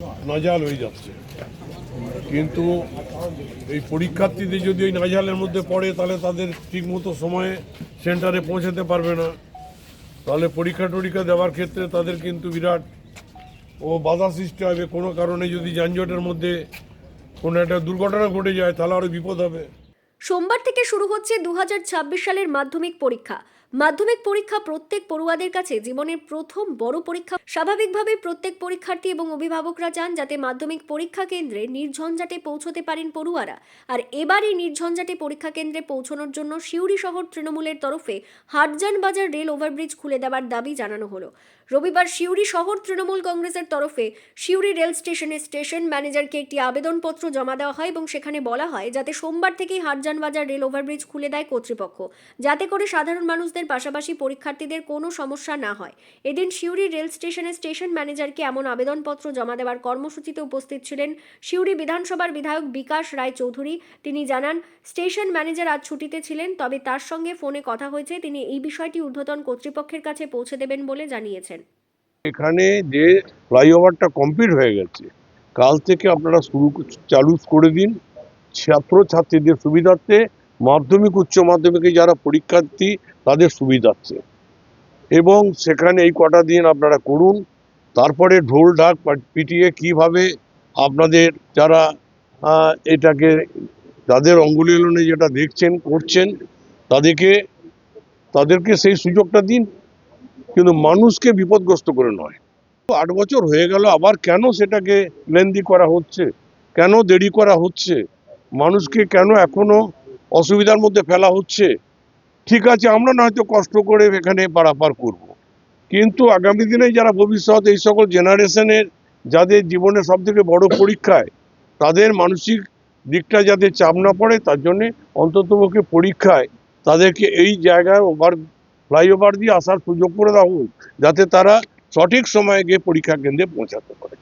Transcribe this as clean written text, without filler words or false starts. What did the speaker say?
নাজাল হয়ে যাচ্ছে। কিন্তু এই পরীক্ষার্থীদের যদি ওই নাজালের মধ্যে পড়ে তাহলে তাদের ঠিকমতো সময়ে সেন্টারে পৌঁছাতে পারবে না, তাহলে পরীক্ষা টরীক্ষা দেওয়ার ক্ষেত্রে তাদের কিন্তু বিরাট বাধা সৃষ্টি হবে। কোনো কারণে যদি যানজটের মধ্যে কোনো একটা দুর্ঘটনা ঘটে যায় তাহলে আরও বিপদ হবে। সোমবার থেকে শুরু হচ্ছে 2026 সালের মাধ্যমিক পরীক্ষা। মাধ্যমিক পরীক্ষা প্রত্যেক পড়ুয়াদের কাছে জীবনের প্রথম বড় পরীক্ষা। স্বাভাবিকভাবে প্রত্যেক পরীক্ষার্থী এবং অভিভাবকরা চান যাতে মাধ্যমিক পরীক্ষা কেন্দ্রে নির্ঝঞ্ঝাটে পৌঁছতে পারেন পড়ুয়ারা। আর এবার এই নির্ঝঞ্ঝাটে পরীক্ষা কেন্দ্রে পৌঁছানোর জন্য সিউড়ি শহর তৃণমূলের তরফে হাটজান বাজার রেল ওভারব্রিজ খুলে দেওয়ার দাবি জানানো হলো। রবিবার সিউড়ি শহর তৃণমূল কংগ্রেসের তরফে সিউড়ি রেল স্টেশনে স্টেশন ম্যানেজারকে একটি আবেদনপত্র জমা দেওয়া হয় এবং সেখানে বলা হয় যাতে সোমবার থেকেই হাটজান বাজার রেল ওভারব্রিজ খুলে দেয় কর্তৃপক্ষ, যাতে করে সাধারণ মানুষদের পাশাপাশি পরীক্ষার্থীদের কোনো সমস্যা না হয়। এদিন সিউড়ি রেল স্টেশনে স্টেশন ম্যানেজারকে এমন আবেদনপত্র জমা দেওয়ার কর্মসূচিতে উপস্থিত ছিলেন সিউড়ি বিধানসভার বিধায়ক বিকাশ রায় চৌধুরী। তিনি জানান, স্টেশন ম্যানেজার আজ ছুটিতে ছিলেন, তবে তার সঙ্গে ফোনে কথা হয়েছে। তিনি এই বিষয়টি ঊর্ধ্বতন কর্তৃপক্ষের কাছে পৌঁছে দেবেন বলে জানিয়েছেন। এখানে যে ফ্লাইওভারটা কমপ্লিট হয়ে গেছে, কাল থেকে আপনারা চালু করে দিন। ছাত্রছাত্রীদের সুবিধার্থে, মাধ্যমিক উচ্চ মাধ্যমিকে যারা পরীক্ষার্থী তাদের সুবিধার্থে, এবং সেখানে এই কটা দিন আপনারা করুন। তারপরে ঢোল ঢাক পিটিয়ে কিভাবে আপনাদের যারা এটাকে যাদের অঙ্গুলি এলনে যেটা দেখছেন করছেন তাদেরকে সেই সুযোগটা দিন, কিন্তু মানুষকে বিপদগ্রস্ত করে নয়। 8 বছর হয়ে গেল, আবার কেন সেটাকে লেন্দি করা হচ্ছে, কেন দেরি করা হচ্ছে, মানুষকে কেন এখনো অসুবিধার মধ্যে ফেলা হচ্ছে? ঠিক আছে, আমরা নয়তো কষ্ট করে এখানে পারাপার করব, কিন্তু আগামী দিনে যারা ভবিষ্যৎ এই সকল জেনারেশনের যাদের জীবনে সব থেকে বড় পরীক্ষায়, তাদের মানসিক দিকটা যাতে চাপ না পড়ে তার জন্যে অন্ততপক্ষে পরীক্ষায় তাদেরকে এই জায়গায় ফ্লাইওভার দিয়ে আসার সুযোগ করে দেওয়া হোক, যাতে তারা সঠিক সময়ে গিয়ে পরীক্ষা কেন্দ্রে পৌঁছাতে পারে।